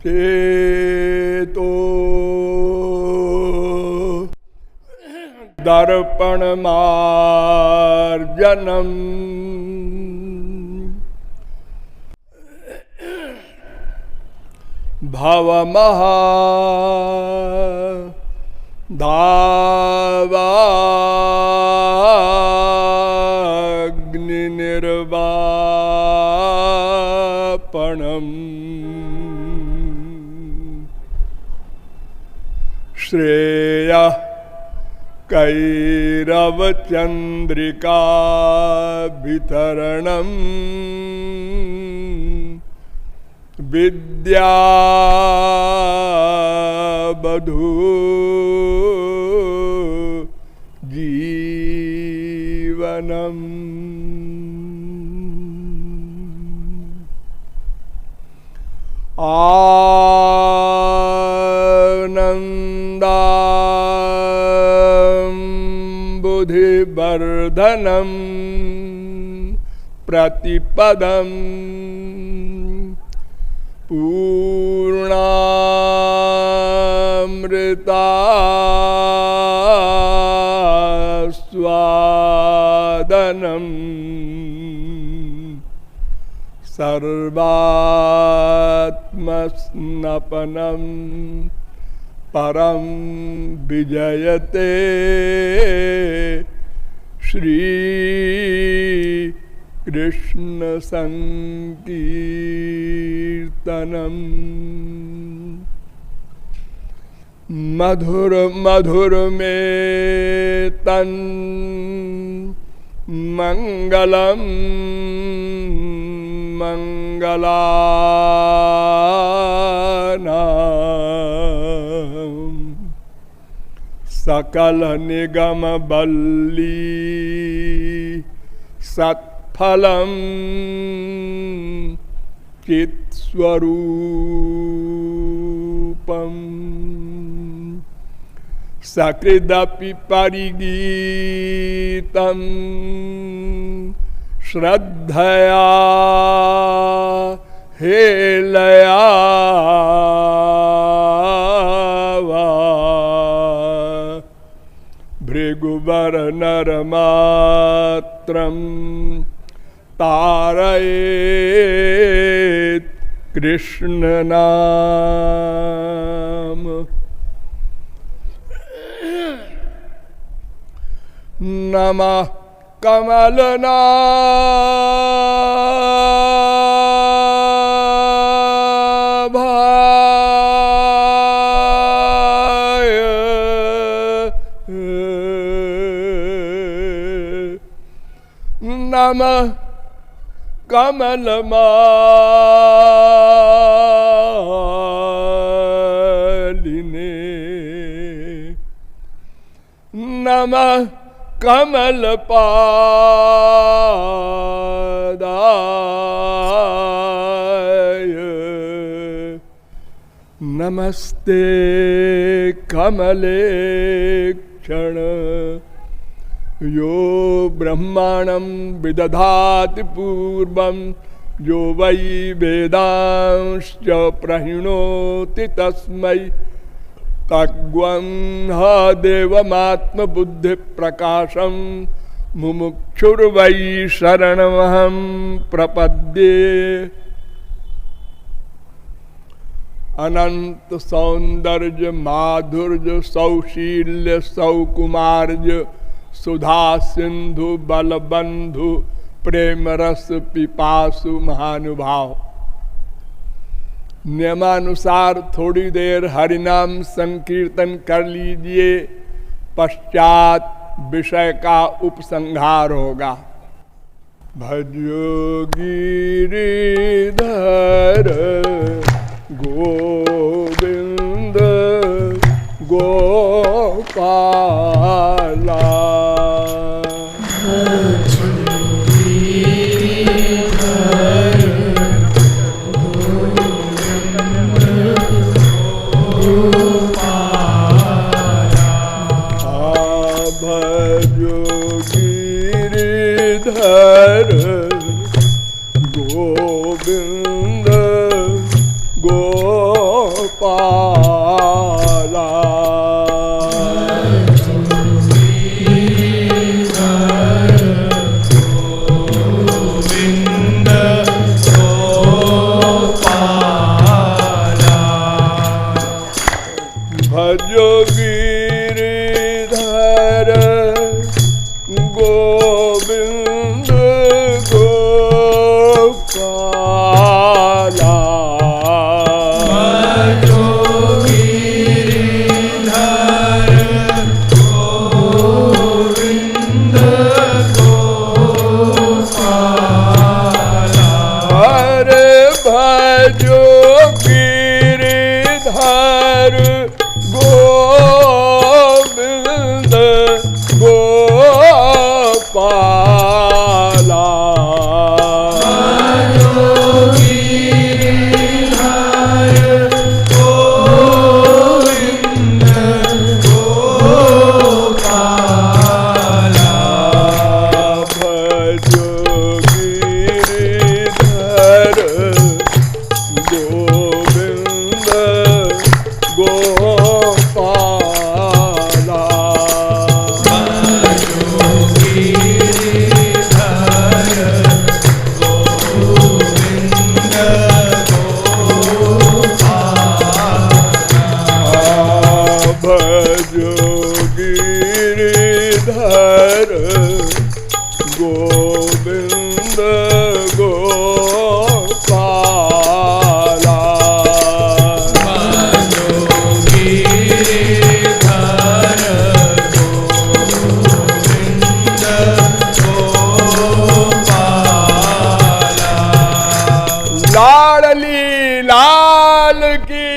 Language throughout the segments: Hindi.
चेतो दर्पण मार्जनम भवमहा धावाग्नि निर्वापणम श्रेया कैरवचंद्रिका वितरणम विद्या बधू जीवनम बुद्धिवर्धनम प्रतिपदम पूर्णामृता स्वादनम सर्वात्मस्नपनम परम विजयते श्री कृष्ण संकीर्तनम मधुर मधुर में तन मंगलम मंगलानाम सकल निगम बल्ली सत्फलम चित्स्वरूपम सकृदपि परिगीतम श्रद्धया हेलया भृगुवर नरमात्रम तारयेत् कृष्ण नाम नमः कमलनाभाय नमः कमलमालिने नमः कमलपादाय नमस्ते कमलेक्षण यो ब्रह्माणं विदधाति पूर्वं यो वै वेदांश्च प्रणोति तस्मै तग्वं ह देवमात्मबुद्धि प्रकाशं मुमुक्षुर्वै शरणमहं प्रपद्ये। अनंत सौंदर्य माधुर्य सौशील्य सौकुमार्य सुधा सिंधु बलबंधु प्रेम रस पिपासु महानुभाव। नियमानुसार थोड़ी देर हरिनाम संकीर्तन कर लीजिए, पश्चात विषय का उपसंहार होगा। भजो गिरिधर गोविंद गोपाला गोविंद गो गोपाला। भजो गिरिधर गोविंद गोपाला। भजो गिरिधर गोविंद गोपाला। हरे भजो गिरिधर गोविंद गोपाला। भजो गिरिधर गोविंद गोपाला। भजो गिरिधर गोविंद गोपाला। भजो गिरिधर गोविंद गोपाला। भजो गिरिधर गोविंद गोपाला। भजो गिरिधर गोविंद गोपाला। लाडली लाल की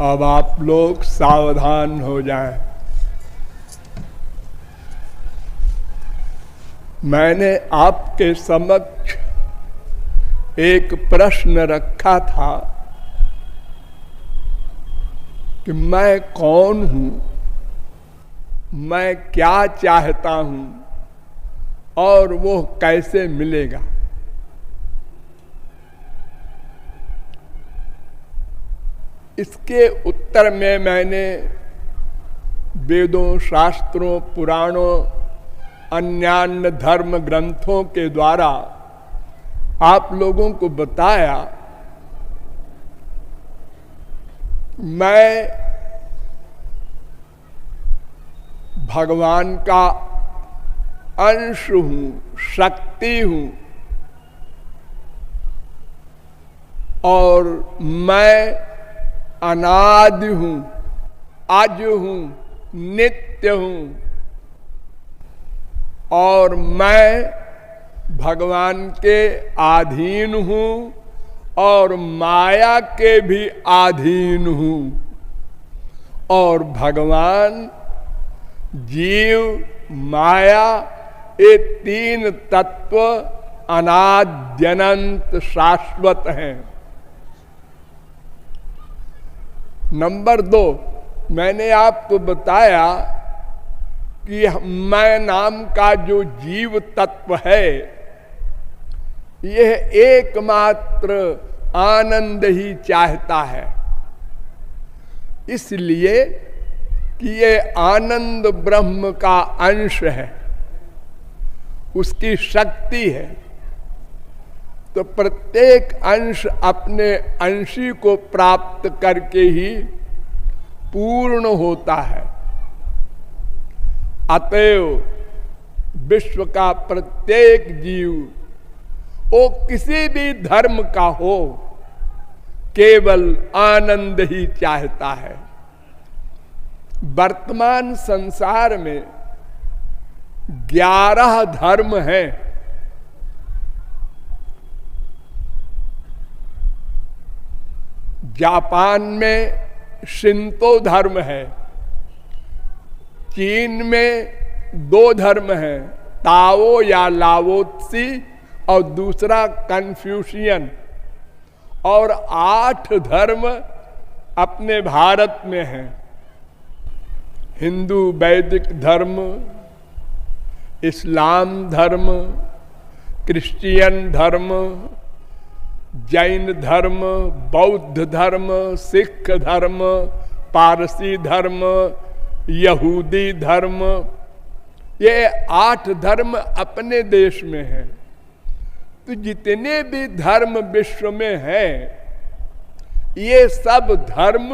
अब आप लोग सावधान हो जाएं। मैंने आपके समक्ष एक प्रश्न रखा था कि मैं कौन हूं, मैं क्या चाहता हूं और वो कैसे मिलेगा। इसके उत्तर में मैंने वेदों, शास्त्रों, पुराणों, अन्यान्य धर्म ग्रंथों के द्वारा आप लोगों को बताया मैं भगवान का अंश हूं, शक्ति हूं और मैं अनादि हूं, आज हूं, नित्य हूं और मैं भगवान के अधीन हूं और माया के भी अधीन हूं और भगवान, जीव, माया ये तीन तत्व अनाद्यनंत शाश्वत हैं। नंबर 2, मैंने आपको बताया कि मैं नाम का जो जीव तत्व है यह एकमात्र आनंद ही चाहता है, इसलिए कि ये आनंद ब्रह्म का अंश है, उसकी शक्ति है। तो प्रत्येक अंश अपने अंशी को प्राप्त करके ही पूर्ण होता है। अतएव विश्व का प्रत्येक जीव वो किसी भी धर्म का हो केवल आनंद ही चाहता है। वर्तमान संसार में 11 धर्म हैं। जापान में शिंतो धर्म है, चीन में 2 धर्म हैं, ताओ या लाओत्सी और दूसरा कन्फ्यूशियन, और 8 धर्म अपने भारत में हैं। हिंदू वैदिक धर्म, इस्लाम धर्म, क्रिश्चियन धर्म, जैन धर्म, बौद्ध धर्म, सिख धर्म, पारसी धर्म, यहूदी धर्म, ये 8 धर्म अपने देश में हैं। तो जितने भी धर्म विश्व में हैं, ये सब धर्म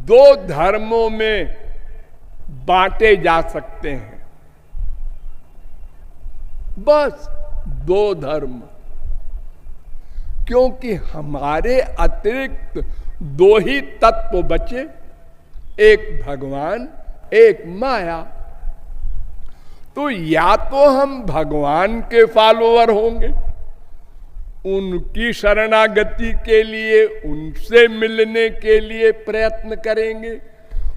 2 धर्मों में बांटे जा सकते हैं, बस 2 धर्म। क्योंकि हमारे अतिरिक्त 2 ही तत्व बचे, एक भगवान, एक माया। तो या तो हम भगवान के फॉलोअर होंगे, उनकी शरणागति के लिए, उनसे मिलने के लिए प्रयत्न करेंगे,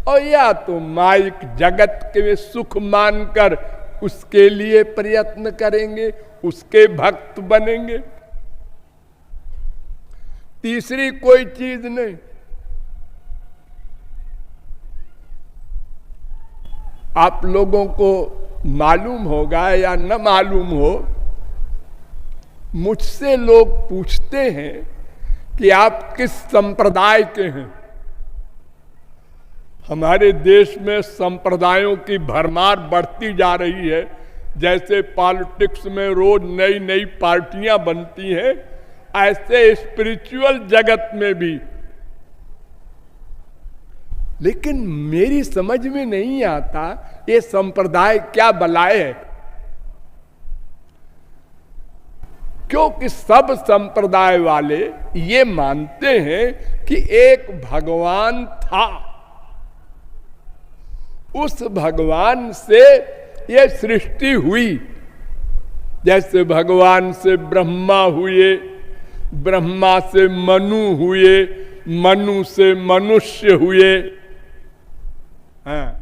और या तो माइक जगत के सुख मानकर उसके लिए प्रयत्न करेंगे, उसके भक्त बनेंगे। तीसरी कोई चीज नहीं। आप लोगों को मालूम होगा या न मालूम हो, मुझसे लोग पूछते हैं कि आप किस संप्रदाय के हैं। हमारे देश में संप्रदायों की भरमार बढ़ती जा रही है। जैसे पॉलिटिक्स में रोज नई नई पार्टियां बनती हैं, ऐसे स्पिरिचुअल जगत में भी। लेकिन मेरी समझ में नहीं आता ये संप्रदाय क्या बलाए है, क्योंकि सब संप्रदाय वाले ये मानते हैं कि एक भगवान था, उस भगवान से ये सृष्टि हुई। जैसे भगवान से ब्रह्मा हुए, ब्रह्मा से मनु हुए, मनु से मनुष्य हुए। हाँ।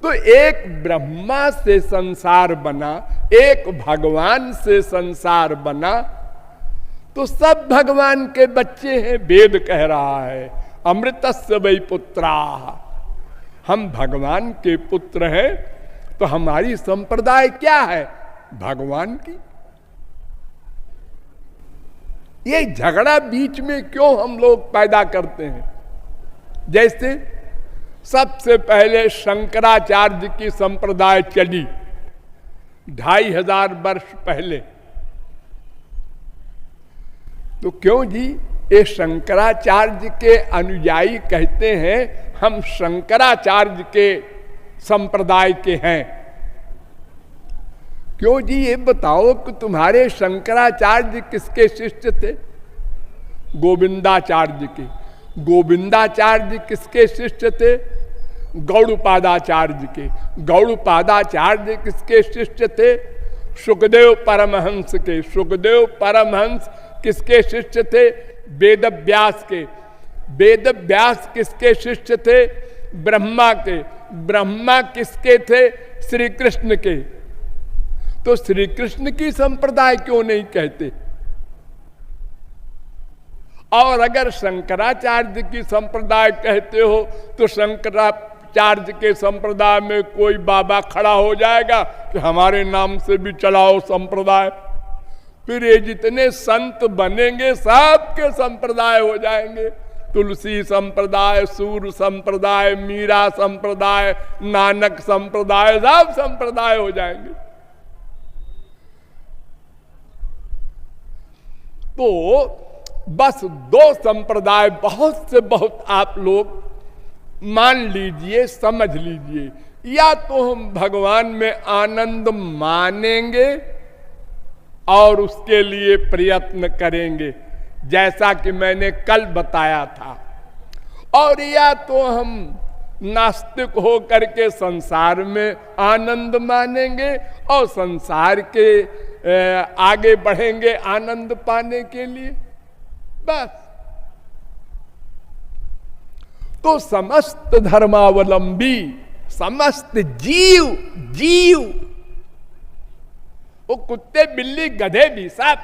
तो एक ब्रह्मा से संसार बना, एक भगवान से संसार बना, तो सब भगवान के बच्चे हैं। वेद कह रहा है अमृतस्य वै पुत्राः, हम भगवान के पुत्र हैं। तो हमारी संप्रदाय क्या है? भगवान की। ये झगड़ा बीच में क्यों हम लोग पैदा करते हैं? जैसे सबसे पहले शंकराचार्य की संप्रदाय चली 2500 वर्ष पहले। तो क्यों जी? ये शंकराचार्य के अनुयायी कहते हैं हम शंकराचार्य के संप्रदाय के हैं। क्यों जी? ये बताओ कि तुम्हारे शंकराचार्य किसके शिष्य थे? गोविंदाचार्य के। गोविंदाचार्य किसके शिष्य थे? गौड़पादाचार्य के। गौड़पादाचार्य किसके शिष्य थे? सुखदेव परमहंस के। सुखदेव परमहंस किसके शिष्य थे? वेदव्यास के। वेदव्यास किसके शिष्य थे? ब्रह्मा के। ब्रह्मा किसके थे? श्री कृष्ण के। तो श्री कृष्ण की संप्रदाय क्यों नहीं कहते? और अगर शंकराचार्य की संप्रदाय कहते हो तो शंकराचार्य के संप्रदाय में कोई बाबा खड़ा हो जाएगा कि हमारे नाम से भी चलाओ संप्रदाय। फिर ये जितने संत बनेंगे सबके संप्रदाय हो जाएंगे। तुलसी संप्रदाय, सूर संप्रदाय, मीरा संप्रदाय, नानक संप्रदाय, सब संप्रदाय हो जाएंगे। तो बस 2 संप्रदाय बहुत से बहुत आप लोग मान लीजिए, समझ लीजिए। या तो हम भगवान में आनंद मानेंगे और उसके लिए प्रयत्न करेंगे, जैसा कि मैंने कल बताया था, और या तो हम नास्तिक हो करके संसार में आनंद मानेंगे और संसार के आगे बढ़ेंगे आनंद पाने के लिए। बस। तो समस्त धर्मावलंबी, समस्त जीव, वो कुत्ते बिल्ली गधे भी सब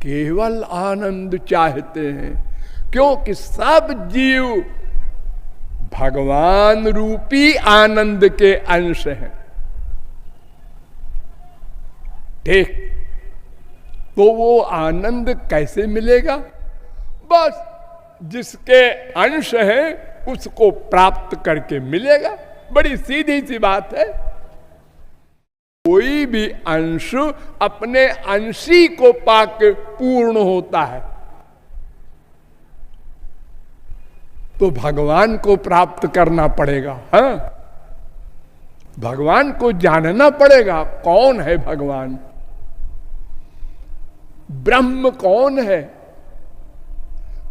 केवल आनंद चाहते हैं, क्योंकि सब जीव भगवान रूपी आनंद के अंश हैं। ठीक। तो वो आनंद कैसे मिलेगा? बस जिसके अंश है उसको प्राप्त करके मिलेगा। बड़ी सीधी सी बात है। कोई भी अंश अपने अंशी को पाके पूर्ण होता है, तो भगवान को प्राप्त करना पड़ेगा। हाँ, भगवान को जानना पड़ेगा। कौन है भगवान? ब्रह्म कौन है?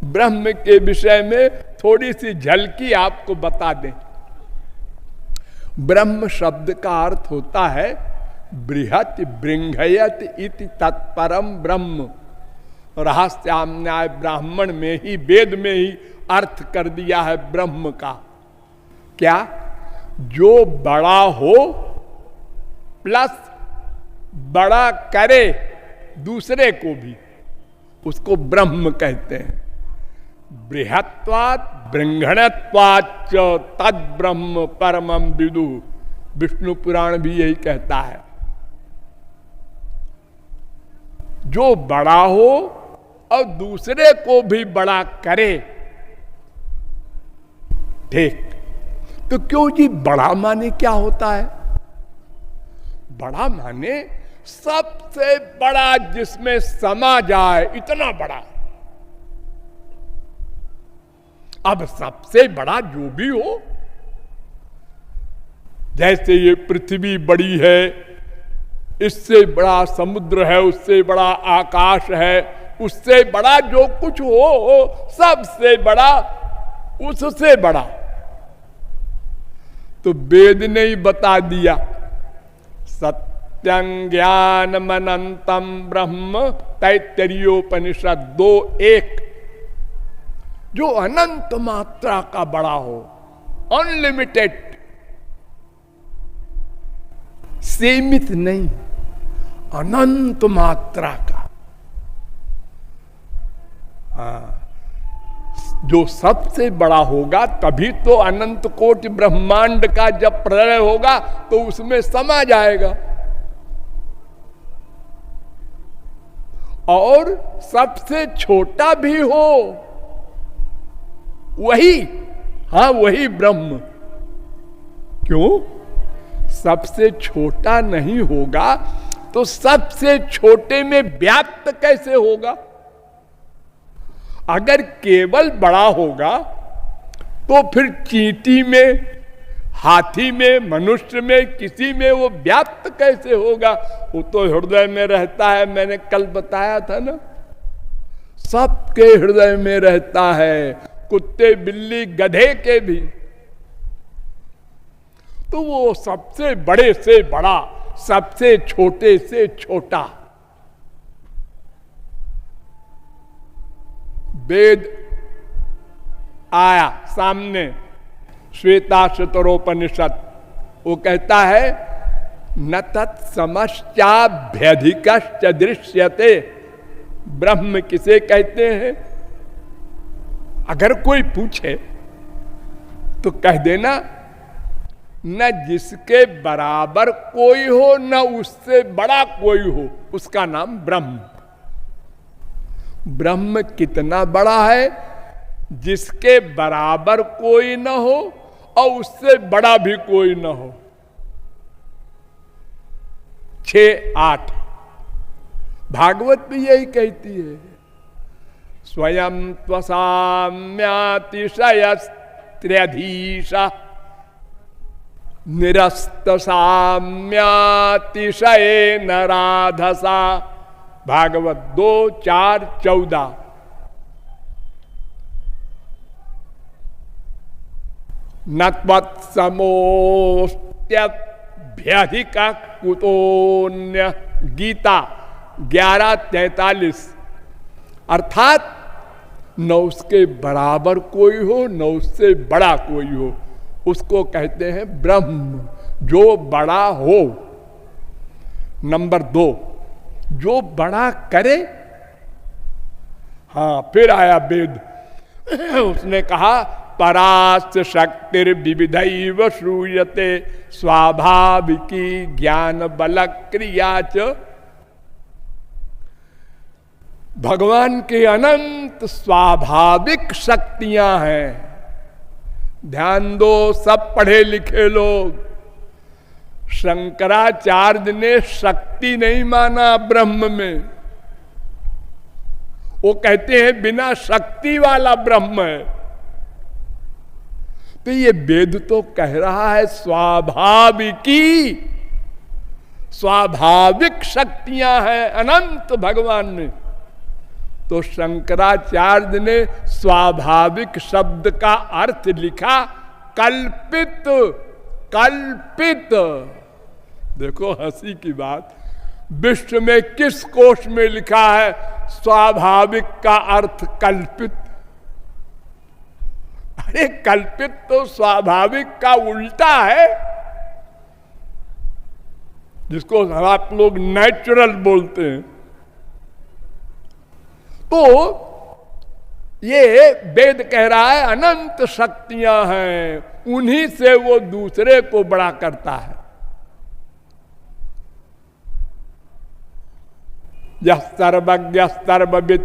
ब्रह्म के विषय में थोड़ी सी झलकी आपको बता दें। ब्रह्म शब्द का अर्थ होता है बृहत बृंघयत इति तत्परम ब्रह्म। रहस्यान्याय ब्राह्मण में ही, वेद में ही अर्थ कर दिया है ब्रह्म का। क्या? जो बड़ा हो प्लस बड़ा करे दूसरे को भी, उसको ब्रह्म कहते हैं। बृहत्वात् बृंघणत्वाच्च तद ब्रह्म परमम विदु। विष्णु पुराण भी यही कहता है। जो बड़ा हो और दूसरे को भी बड़ा करे। ठीक, तो क्यों जी बड़ा माने क्या होता है? बड़ा माने सबसे बड़ा जिसमें समा जाए, इतना बड़ा। अब सबसे बड़ा जो भी हो, जैसे ये पृथ्वी बड़ी है, इससे बड़ा समुद्र है, उससे बड़ा आकाश है, उससे बड़ा जो कुछ हो, सबसे बड़ा उससे बड़ा। तो वेद ने ही बता दिया, सत्यं ज्ञानम अनंतम ब्रह्म, तैत्तरीयोपनिषद 2:1। जो अनंत मात्रा का बड़ा हो, अनलिमिटेड, सीमित नहीं, अनंत मात्रा का। हाँ, जो सबसे बड़ा होगा, तभी तो अनंत कोटि ब्रह्मांड का जब प्रलय होगा तो उसमें समा जाएगा। और सबसे छोटा भी हो, वही, हाँ वही ब्रह्म। क्यों? सबसे छोटा नहीं होगा तो सबसे छोटे में व्याप्त कैसे होगा? अगर केवल बड़ा होगा तो फिर चींटी में, हाथी में, मनुष्य में, किसी में वो व्याप्त कैसे होगा? वो तो हृदय में रहता है। मैंने कल बताया था ना, सबके हृदय में रहता है, कुत्ते, बिल्ली, गधे के भी। तो वो सबसे बड़े से बड़ा, सबसे छोटे से छोटा। वेद आया सामने, श्वेताश्वतरोपनिषद, वो कहता है न तत्समश्चाभ्यधिकश्च दृश्यते। ब्रह्म किसे कहते हैं? अगर कोई पूछे तो कह देना, न जिसके बराबर कोई हो, न उससे बड़ा कोई हो, उसका नाम ब्रह्म। ब्रह्म कितना बड़ा है? जिसके बराबर कोई न हो और उससे बड़ा भी कोई न हो। 6:8 भागवत भी यही कहती है, स्वयं त्वसाम्यातिशयस्त्र्यधीश निरस्त साम्यातिशये नराधसा। भागवत 2:4-14। न त्वत्समोऽस्त्यभ्यधिक कुतोऽन्य। गीता 11:43। अर्थात न उसके बराबर कोई हो, न उससे बड़ा कोई हो, उसको कहते हैं ब्रह्म, जो बड़ा हो। नंबर 2, जो बड़ा करे। हाँ, फिर आया वेद, उसने कहा परास्त शक्तिर्विविधैव श्रूयते स्वाभाविकी ज्ञान बल क्रिया च। भगवान के अनंत स्वाभाविक शक्तियां हैं। ध्यान दो सब पढ़े लिखे लोग, शंकराचार्य ने शक्ति नहीं माना ब्रह्म में। वो कहते हैं बिना शक्ति वाला ब्रह्म है। तो ये वेद तो कह रहा है स्वाभाविक शक्तियां हैं अनंत भगवान में। तो शंकराचार्य ने स्वाभाविक शब्द का अर्थ लिखा कल्पित। देखो हंसी की बात, विश्व में किस कोश में लिखा है स्वाभाविक का अर्थ कल्पित? अरे कल्पित तो स्वाभाविक का उल्टा है, जिसको आप लोग नेचुरल बोलते हैं। तो ये वेद कह रहा है अनंत शक्तियां हैं, उन्हीं से वो दूसरे को बड़ा करता है। यह सर्वज्ञ सर्वविद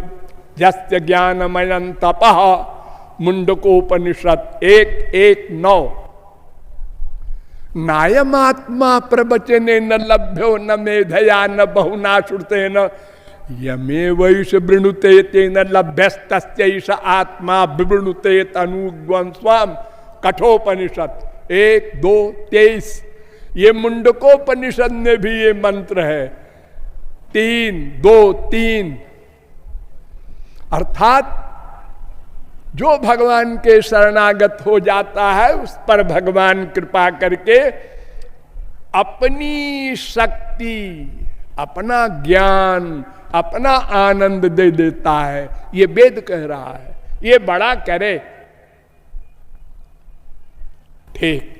यस्य ज्ञानमयं तपः, मुंडकोपनिषद 1:1-9। नायमात्मा प्रवचने न लभ्यो न मेधया न बहुना श्रुते न यमे वैष वृणुते तेन लभ्यस्तस्यैष आत्मा विवृणुते तनुग्वं स्वाम। कठोपनिषद 1:2-23। ये मुंडकोपनिषद में भी ये मंत्र है 3:2-3। अर्थात जो भगवान के शरणागत हो जाता है उस पर भगवान कृपा करके अपनी शक्ति, अपना ज्ञान, अपना आनंद दे देता है। ये वेद कह रहा है, ये बड़ा करे। ठीक,